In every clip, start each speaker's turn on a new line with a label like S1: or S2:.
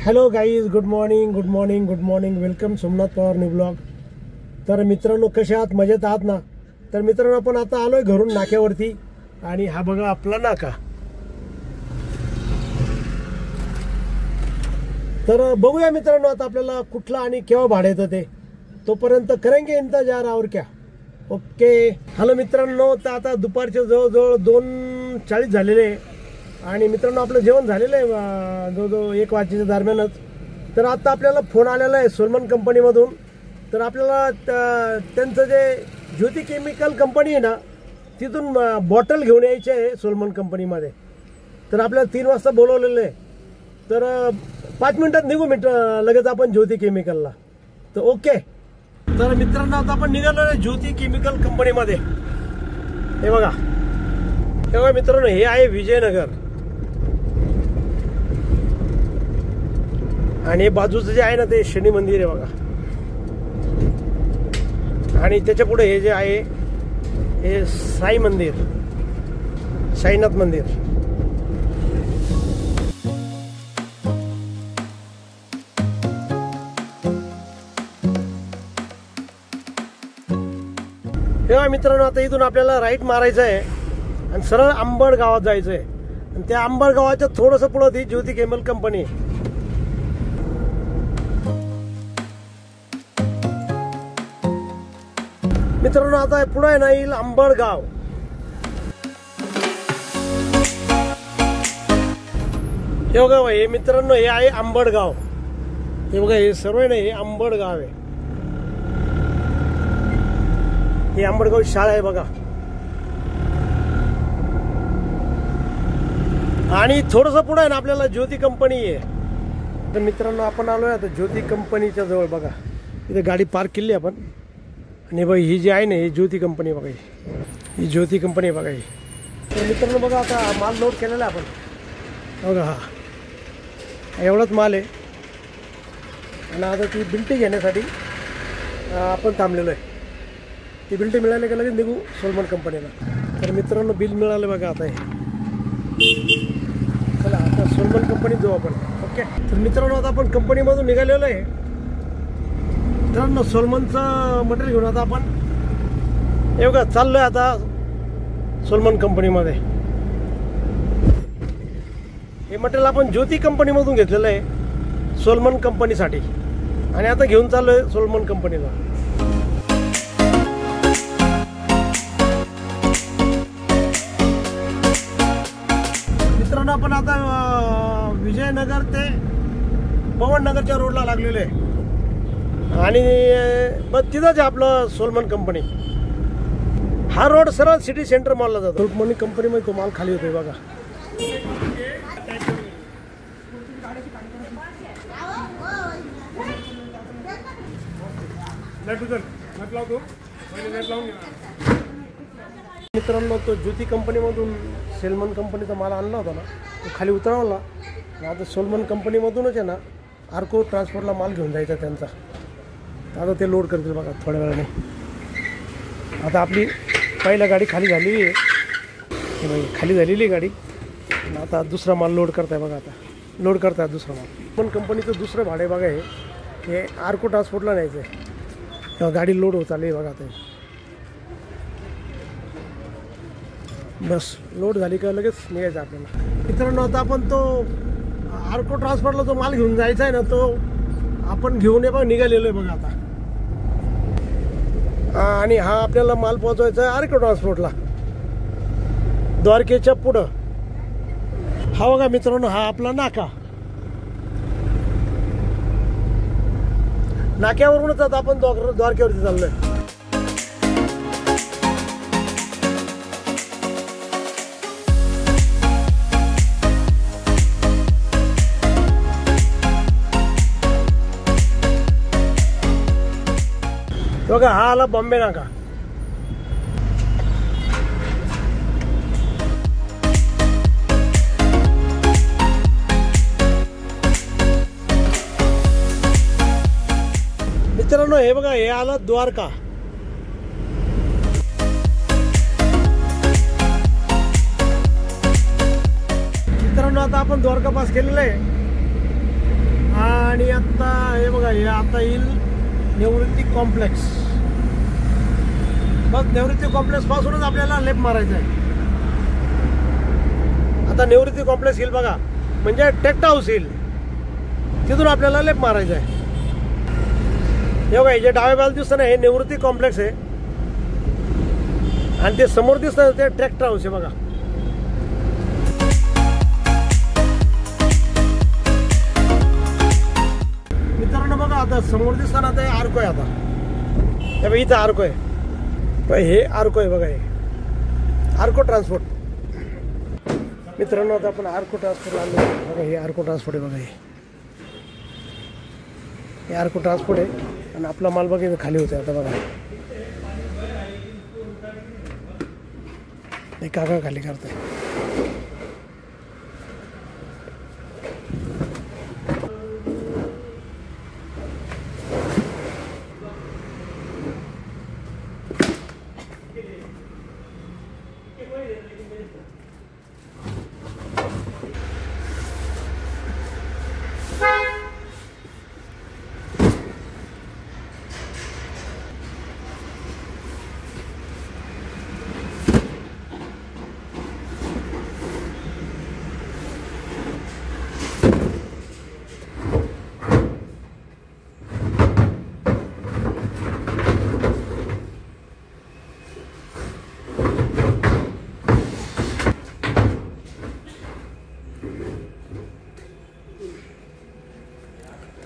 S1: Hello guys, good morning good morning good morning. Welcome Somnath Pawar new blog. तर मित्रांनो, कसे आहात? मजेत आहात ना? तर मित्रांनो, आपण आता आलोय घरून नाक्यावरती आणि हा बघा आपला नाका. तर बघूया मित्रांनो, आता आपल्याला कुठला आणि केव्हा भाडं येतं ते. तोपर्यंत करेंगे इंतजार और क्या. ओके. हॅलो मित्रांनो, तर आता दुपारचे जवळजवळ 2:40 झालेले आणि मित्रांनो आपलं जेवण झालेलं आहे जवळजवळ 1 वाजेच्या दरम्यानच. तर आता आपल्याला फोन आलेला आहे सोलमन कंपनीमधून. तर आपल्याला त्यांचं जे ज्योती केमिकल कंपनी आहे ना, तिथून बॉटल घेऊन यायची आहे सोलमन कंपनीमध्ये. तर आपल्याला 3 वाजता बोलवलेलं आहे. तर 5 मिनिटात निघू लगेच आपण ज्योती केमिकलला. तर ओके. तर मित्रांनो, आता आपण निघालो आहे ज्योती केमिकल कंपनीमध्ये. हे बघा मित्रांनो, हे आहे विजयनगर आणि बाजूचं जे आहे ना ते शनी मंदिर आहे बघा. आणि त्याच्या पुढे हे जे आहे हे साई मंदिर, साईनाथ मंदिर. तेव्हा मित्रांनो, आता इथून आपल्याला राईट मारायचं आहे आणि सरळ अंबड गावात जायचं आहे. आणि त्या अंबड गावाच्या थोडंसं पुढं ती ज्योती केमिकल कंपनी आहे. मित्रांनो, आता पुढे आहे ना येईल अंबडगाव. हे बघा हे मित्रांनो, हे आहे अंबडगाव. हे बघा हे सर्व आहे ना, हे अंबडगाव आहे. ही अंबडगाव शाळा आहे बघा. आणि थोडंसं पुढे आहे ना आपल्याला ज्योती कंपनी आहे. तर मित्रांनो, आपण आलोय आता ज्योती कंपनीच्या जवळ. बघा इथे गाडी पार्क केली आपण. आणि बघा ही जी आहे ना, ही ज्योती कंपनी बघा. ही ज्योती कंपनी बघा ही. तर मित्रांनो बघा, आता माल लोड केलेला आहे आपण. बघा हा एवढाच माल आहे. आणि आता ती बिल्टी घेण्यासाठी आपण थांबलेलो आहे. ती बिल्टी मिळाली का लगेच निघू सोलमन कंपनीला. तर मित्रांनो, बिल मिळालं बघा आता हे. चला आता सोलमन कंपनीत जाऊ आपण. ओके. तर मित्रांनो, आता आपण कंपनीमधून निघालेलो आहे. मित्रांनो, सोलमनचं मटेरियल घेऊन आता आपण हे बघा चाललोय आता सोलमन कंपनीमध्ये. हे मटेरियल आपण ज्योती कंपनीमधून घेतलेलं आहे सोलमन कंपनीसाठी. आणि आता घेऊन चाललोय सोलमन कंपनीला. मित्रांनो, आपण आता विजयनगर ते पवननगरच्या रोडला लागलेलो आहे. आणि बस तिथंच आहे आपलं सोलमन कंपनी. हा रोड सरळ सिटी सेंटर मॉलला जातो. सोलमन कंपनीमध्ये तो माल खाली होतोय बघा. मित्रांनो, तो ज्योती कंपनीमधून सोलमन कंपनीचा माल आणला होता ना, तो खाली उतरवला. आता सोलमन कंपनीमधूनच आहे ना आर्को ट्रान्सपोर्टला माल घेऊन जायचा त्यांचा. आता ते लोड करतील बघा थोड्या वेळाने. आता आपली पहिला गाडी खाली झालेली आहे. खाली झालेली गाडी. आता दुसरा माल लोड करताय बघा. आता लोड करताय दुसरा माल. पण कंपनीचं दुसरं भाडे बघा हे आर्को ट्रान्सपोर्टला न्यायचं आहे. तेव्हा गाडी लोड होत आली बघा. आता बस लोड झाली का लगेच निघायचं आपल्याला. मित्रांनो, आता आपण तो आर्को ट्रान्सपोर्टला जो माल घेऊन जायचा आहे ना, तो आपण घेऊन निघालेलो आहे बघा आता. आणि हा आपल्याला माल पोहोचवायचा आहे आर्को ट्रान्सपोर्टला द्वारकेच्या पुढं. हा बघा मित्रांनो, हा आपला नाका. नाक्यावरूनच आता आपण द्वारकेवरती चाललोय. बघा हा आला बॉम्बे नाका. मित्रांनो, हे बघा हे आलं द्वारका. मित्रांनो, आता आपण द्वारका पास केलेलं आहे. आता हे बघा, हे आता येईल निवृत्ती कॉम्प्लेक्स. बस निवृत्ती कॉम्प्लेक्स पासूनच आपल्याला लेफ्ट मारायचा आहे. आता निवृत्ती कॉम्प्लेक्स येईल बघा, म्हणजे टेक्ट हाऊस येईल, तिथून आपल्याला लेफ्ट मारायचं आहे. हे बघा, जे डाव्या बाजूला दिसतं ना, हे निवृत्ती कॉम्प्लेक्स आहे. आणि ते समोर दिसतं ते ट्रॅक्टर हाऊस आहे बघा. मित्रांनो बघा, आता समोर दिसताना ते आर्को आहे. आता हे इथं आर्को आहे, हे आर्को आहे बघा, हे आर्को ट्रान्सपोर्ट. मित्रांनो आता आपण आर्को ट्रान्सपोर्ट आलो बघा. हे आर्को ट्रान्सपोर्ट आहे बघा, हे आर्को ट्रान्सपोर्ट आहे. आणि आपला माल बघा इथं खाली होते. आता बघा हे काका खाली करतोय.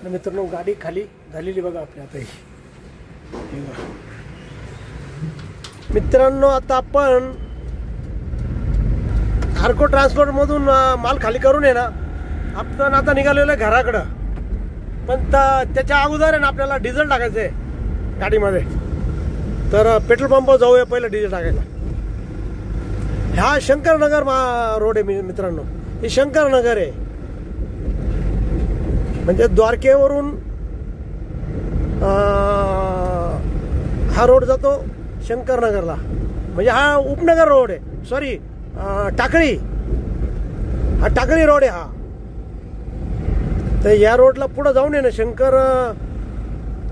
S1: तर मित्रांनो गाडी खाली झालेली बघा आपल्या. आता मित्रांनो आता आपण आर्को ट्रान्सपोर्ट मधून माल खाली करून आहे ना, आपण आता निघालेलो आहे घराकडं. पण त्याच्या अगोदर आहे ना आपल्याला डिझेल टाकायचं आहे गाडीमध्ये. तर पेट्रोल पंप जाऊया पहिलं डिझेल टाकायला. हा शंकरनगर रोड आहे मित्रांनो, हे शंकरनगर आहे. म्हणजे द्वारकेवरून हा रोड जातो शंकरनगरला. म्हणजे हा उपनगर रोड आहे, सॉरी टाकळी, हा टाकळी रोड आहे हा. तर या रोडला पुढे जाऊन आहे ना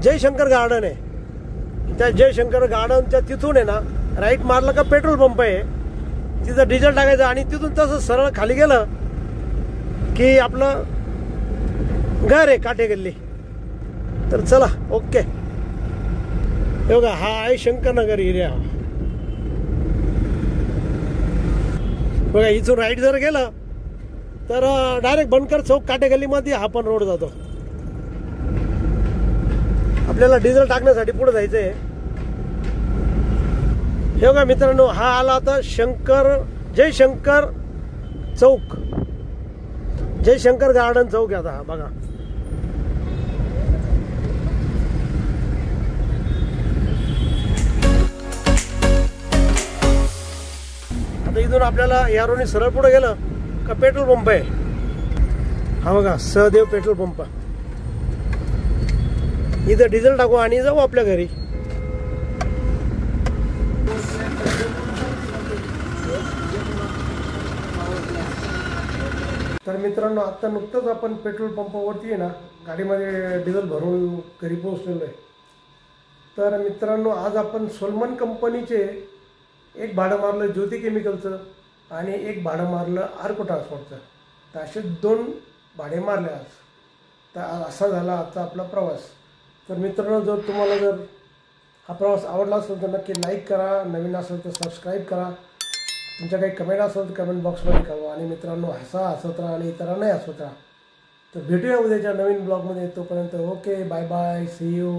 S1: जयशंकर गार्डन आहे. त्या जयशंकर गार्डनच्या तिथून आहे ना राईट मारलं का पेट्रोल पंप आहे, तिथं डिझेल टाकायचं. आणि तिथून तसं सरळ खाली गेलं की आपलं घर आहे काटे गल्ली. तर चला ओके. बघा हा आहे शंकरनगर एरिया. बघा इथून राईट जर गेलं तर डायरेक्ट बनकर चौक काटे गल्लीमध्ये हा पण रोड जातो. आपल्याला डिझेल टाकण्यासाठी पुढे जायचंय. हे बघा मित्रांनो, हा आला आता जयशंकर चौक, जयशंकर गार्डन चौक आहे. आता हा बघा, आता इथून आपल्याला या रोडने सरळ पुढे गेलं का पेट्रोल पंप आहे. हा बघा सहदेव पेट्रोल पंप. इथं डिझेल टाकू आणि जाऊ आपल्या घरी. तर मित्रांनो आता नुकतंच आपण पेट्रोल पंपावरती आहे ना गाडीमध्ये डिझेल भरून घरी पोहोचलेलो आहे. तर मित्रांनो आज आपण सोलमन कंपनीचे एक भाडं मारलं ज्योती केमिकलचं आणि एक भाडं मारलं आर्को ट्रान्सपोर्टचं. तर असे 2 भाडे मारले आज. तर असा झाला आजचा आपला प्रवास. तर मित्रांनो तुम्हाला जर हा प्रवास आवडला असेल तर नक्की लाईक करा, नवीन असेल तर सबस्क्राईब करा. तुमच्या काही कमेंट असेल तर कमेंट बॉक्समध्ये कळवा. आणि मित्रांनो हसत राहा आणि इतरांनाही हसवत राहा. तर भेटूया उद्याच्या नवीन ब्लॉगमध्ये. तोपर्यंत okay, bye bye, see you.